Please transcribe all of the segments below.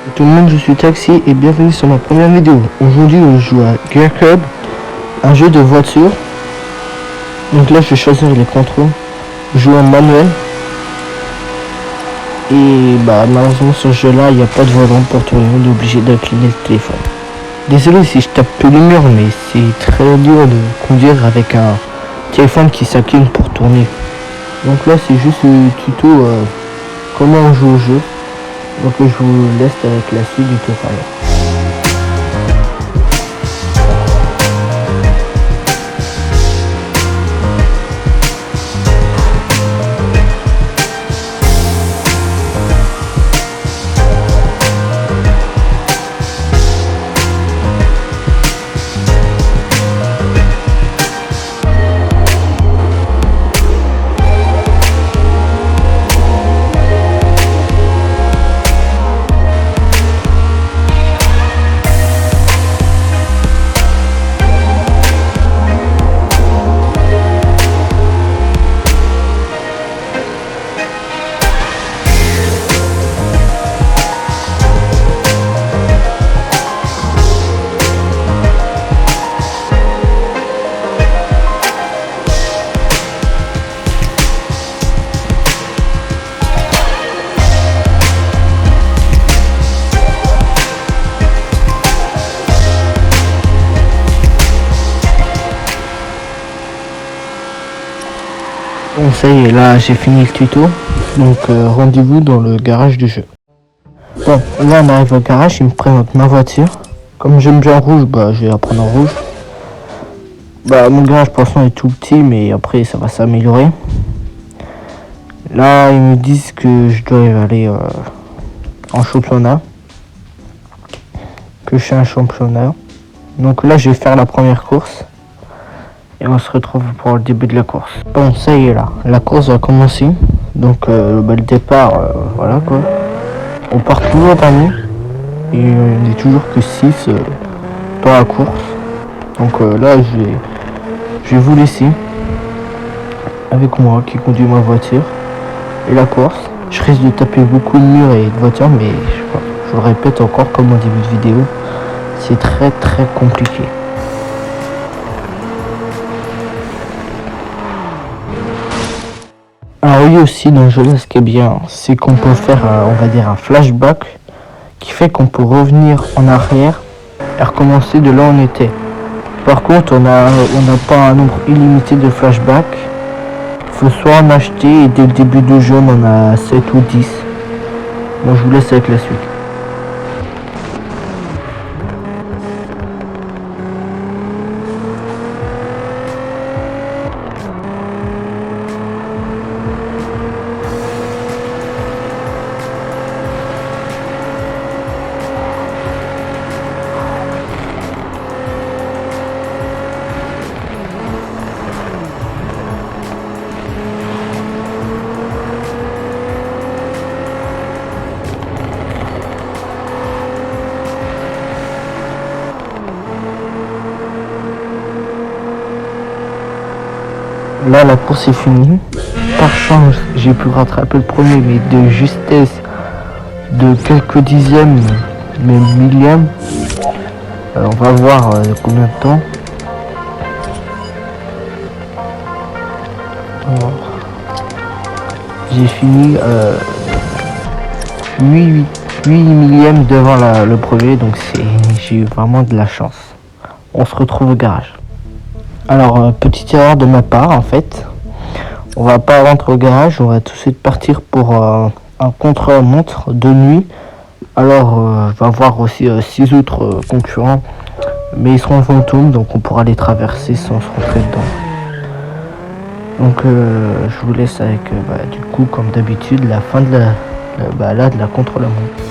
Tout le monde, je suis Taxi et bienvenue sur ma première vidéo. Aujourd'hui, on joue à Gear Club, un jeu de voiture. Donc là, je vais choisir les contrôles. Jouer en manuel. Et malheureusement, sur ce jeu-là, il n'y a pas de volant pour tourner. On est obligé d'incliner le téléphone. Désolé si je tape peu les murs, mais c'est très dur de conduire avec un téléphone qui s'incline pour tourner. Donc là, c'est juste le tuto comment on joue au jeu. Donc je vous laisse avec la suite du tutoriel. Bon, ça y est, là j'ai fini le tuto, donc rendez-vous dans le garage du jeu. Bon, là on arrive au garage, il me présente ma voiture. Comme j'aime bien rouge, je vais la prendre en rouge. Mon garage pour l'instant est tout petit, mais après ça va s'améliorer. Là ils me disent que je dois aller en championnat, que je suis un championnat. Donc là je vais faire la première course. Et on se retrouve pour le début de la course. Bon, ça y est là, la course va commencer. Donc le départ, voilà quoi. On part toujours dernier. Et on n'est toujours que 6 dans la course. Donc là, je vais vous laisser avec moi qui conduit ma voiture. Et la course. Je risque de taper beaucoup de murs et de voitures, mais je le répète encore comme au début de vidéo. C'est très compliqué. Alors oui aussi dans le jeu là, ce qui est bien, c'est qu'on peut faire on va dire un flashback qui fait qu'on peut revenir en arrière et recommencer de là où on était. Par contre on n'a pas un nombre illimité de flashbacks. Il faut soit en acheter et dès le début du jeu on en a 7 ou 10. Bon, je vous laisse avec la suite. Là la course est finie. Par chance j'ai pu rattraper le premier, mais de justesse de quelques dixièmes, même millièmes. On va voir combien de temps. J'ai fini 8 millièmes devant le premier, donc j'ai eu vraiment de la chance. On se retrouve au garage. Alors, petite erreur de ma part en fait. On va pas rentrer au garage, on va tout de suite partir pour un contre-montre de nuit. Alors, je vais avoir aussi 6 autres concurrents, mais ils seront fantômes, donc on pourra les traverser sans se rentrer dedans. Donc, je vous laisse avec, du coup, comme d'habitude, la fin de la contre-la-montre.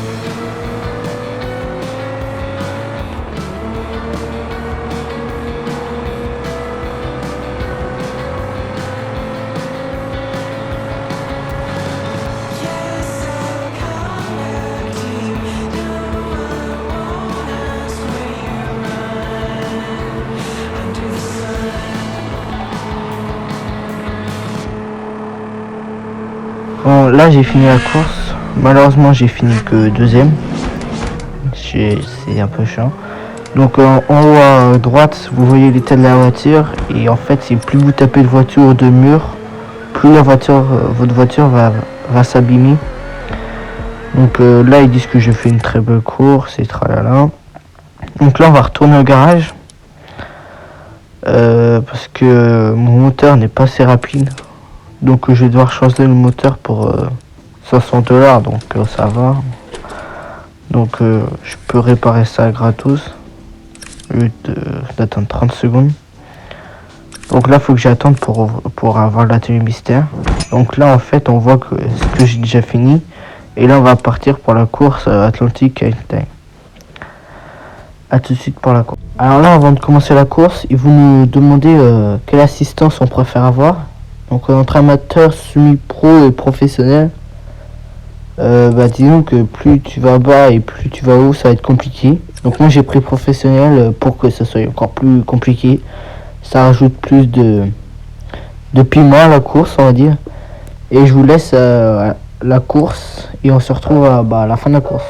Bon, là j'ai fini la course. Malheureusement j'ai fini que deuxième. c'est un peu chiant. Donc en haut à droite, vous voyez l'état de la voiture. Et en fait, c'est plus vous tapez de voiture ou de mur, plus la voiture, votre voiture va s'abîmer. Donc là, ils disent que j'ai fait une très belle course et tralala. Donc là, on va retourner au garage. Parce que mon moteur n'est pas assez rapide. Donc je vais devoir changer le moteur pour 500 $. Donc ça va. Donc je peux réparer ça gratos. Au lieu d'attendre 30 secondes. Donc là, il faut que j'attende pour avoir l'atelier mystère. Donc là, en fait, on voit que ce que j'ai déjà fini. Et là, on va partir pour la course Atlantique Einstein. A tout de suite pour la course. Alors là, avant de commencer la course, ils vont nous demander quelle assistance on préfère avoir. Donc entre amateur, semi-pro et professionnel, disons que plus tu vas bas et plus tu vas haut, ça va être compliqué. Donc moi j'ai pris professionnel pour que ça soit encore plus compliqué. Ça rajoute plus de piment à la course, on va dire. Et je vous laisse la course et on se retrouve à la fin de la course.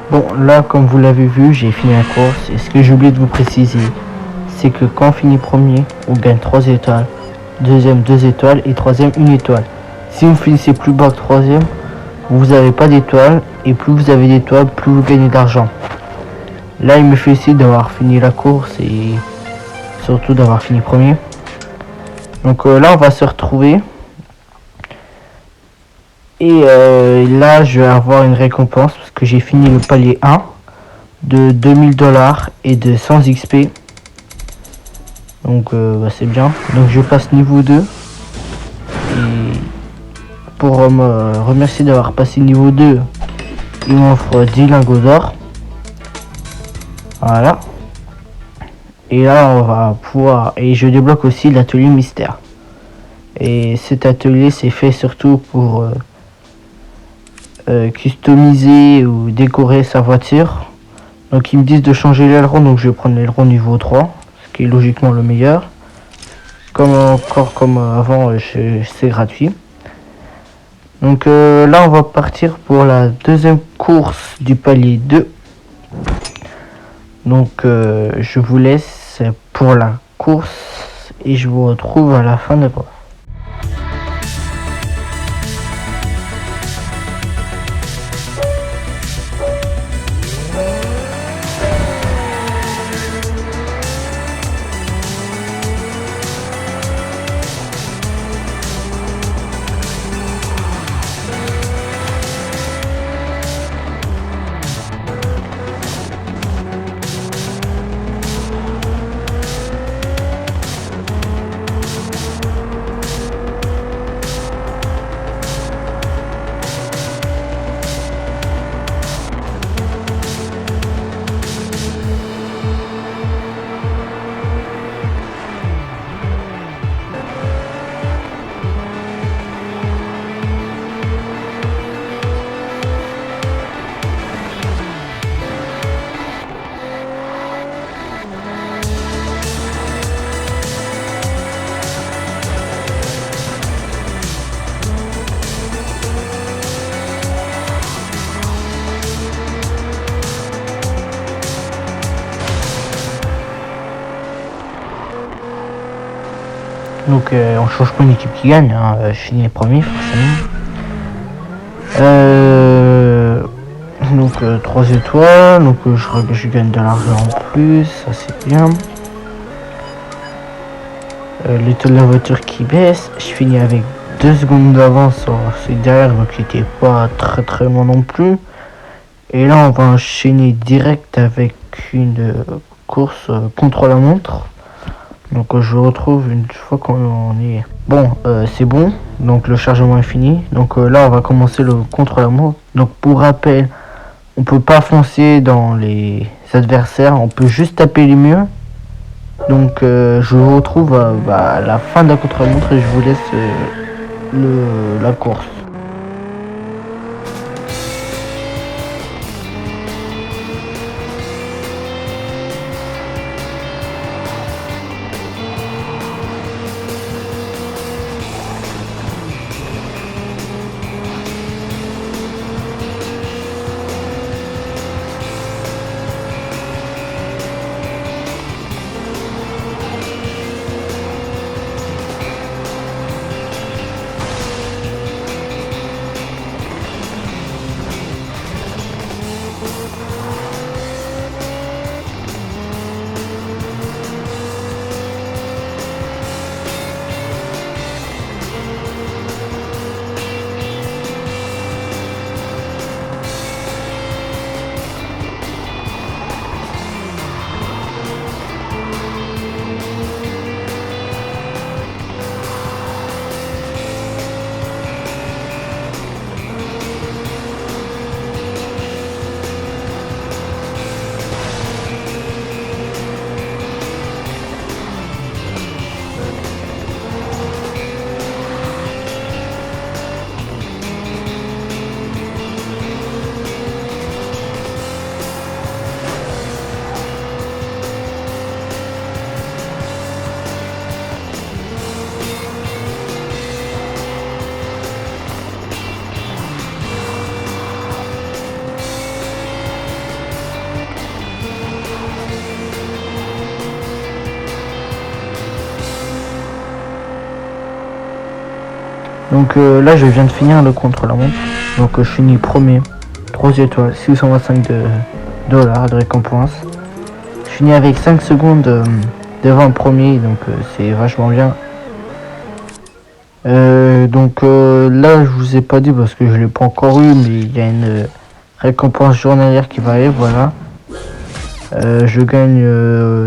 Bon, là, comme vous l'avez vu, j'ai fini la course. Et ce que j'ai oublié de vous préciser, c'est que quand on finit premier, on gagne 3 étoiles. Deuxième, 2 étoiles. Et troisième, 1 étoile. Si vous finissez plus bas que troisième, vous n'avez pas d'étoiles. Et plus vous avez d'étoiles, plus vous gagnez d'argent. Là, il me félicite d'avoir fini la course et surtout d'avoir fini premier. Donc là, on va se retrouver. Et là, je vais avoir une récompense parce que j'ai fini le palier 1 de 2000 $ et de 100 XP. Donc c'est bien. Donc je passe niveau 2. Et pour me remercier d'avoir passé niveau 2, il m'offre 10 lingots d'or. Voilà. Et là, on va pouvoir... Et je débloque aussi l'atelier mystère. Et cet atelier, c'est fait surtout pour... customiser ou décorer sa voiture. Donc ils me disent de changer l'aileron, donc je vais prendre l'aileron niveau 3, ce qui est logiquement le meilleur. Comme avant, c'est gratuit. Donc là on va partir pour la deuxième course du palier 2. Donc je vous laisse pour la course et je vous retrouve à la fin de la course. Donc on change pas une équipe qui gagne, hein. Je finis premier forcément. Donc 3 étoiles, donc je gagne de l'argent en plus, ça c'est bien. L'état de la voiture qui baisse, je finis avec 2 secondes d'avance sur celui derrière, donc qui était pas très loin non plus. Et là on va enchaîner direct avec une course contre la montre. Donc je retrouve une fois qu'on y est. Bon, c'est bon, donc le chargement est fini. Donc là on va commencer le contre la montre. Donc pour rappel, on peut pas foncer dans les adversaires, on peut juste taper les murs. Donc je vous retrouve à la fin de la contre-la-montre et je vous laisse la course. Donc là je viens de finir le contre-la-montre. Donc je finis premier. 3 étoiles, 625 $ de récompense. Je finis avec 5 secondes devant le premier, donc c'est vachement bien. Donc là je vous ai pas dit parce que je l'ai pas encore eu, mais il y a une récompense journalière qui va arriver, voilà. Je gagne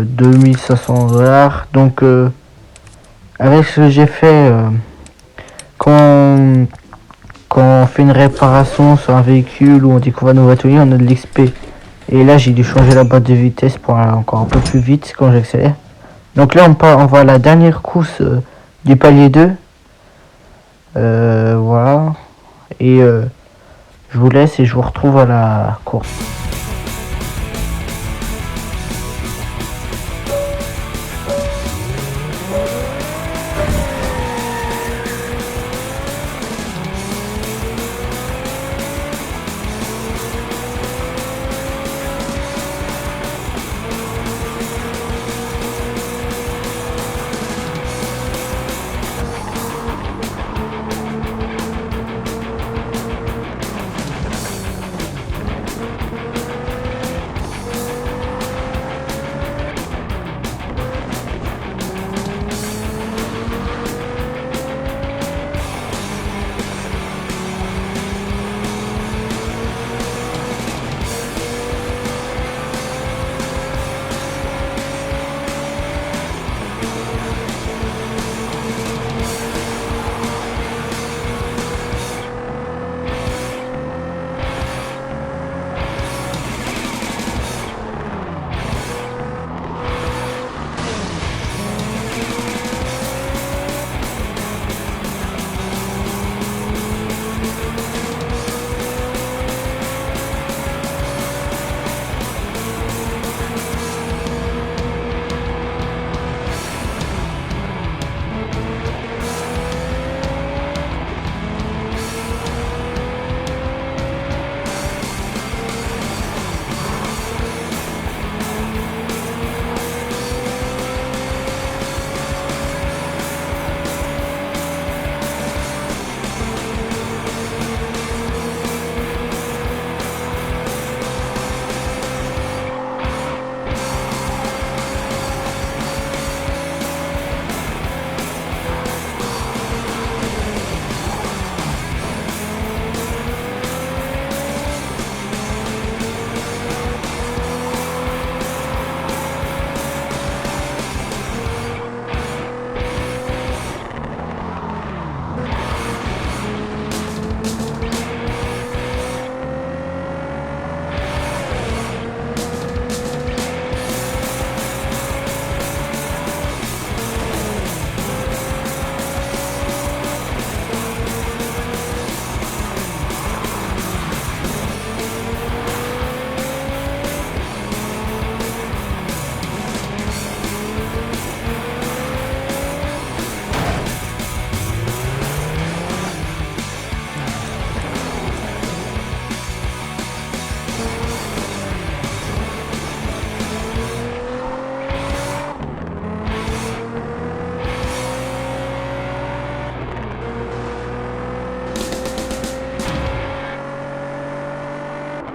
2500 $. Donc avec ce que j'ai fait, quand on fait une réparation sur un véhicule ou on découvre un nouveau atelier, on a de l'XP. Et là j'ai dû changer la boîte de vitesse pour aller encore un peu plus vite quand j'accélère. Donc là on va à la dernière course du palier 2. Voilà. Et je vous laisse et je vous retrouve à la course.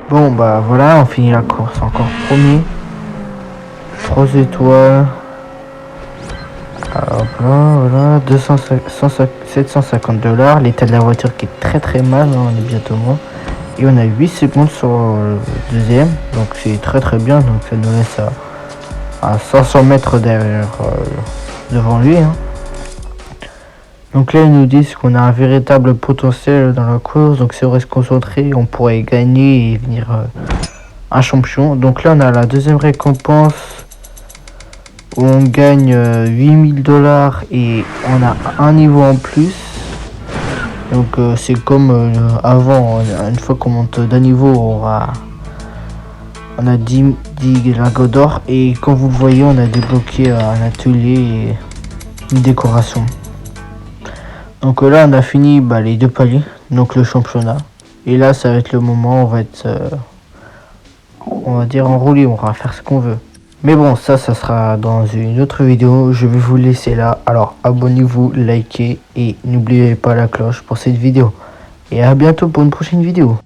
Bon bah voilà, on finit la course encore premier. 3 étoiles. Alors voilà, 750 $. L'état de la voiture qui est très mal, hein, on est bientôt moins. Et on a 8 secondes sur le deuxième, donc c'est très bien, donc ça nous laisse à 500 mètres derrière, devant lui. Hein. Donc là ils nous disent qu'on a un véritable potentiel dans la course, donc si on reste concentré, on pourrait gagner et venir un champion. Donc là on a la deuxième récompense où on gagne 8000 $ et on a un niveau en plus. Donc c'est comme avant, une fois qu'on monte d'un niveau, on a 10 lingots d'or et comme vous le voyez, on a débloqué un atelier et une décoration. Donc là on a fini les 2 paliers, donc le championnat. Et là ça va être le moment, on va être on va dire enroulé, on va faire ce qu'on veut. Mais bon, ça sera dans une autre vidéo. Je vais vous laisser là. Alors abonnez-vous, likez et n'oubliez pas la cloche pour cette vidéo. Et à bientôt pour une prochaine vidéo.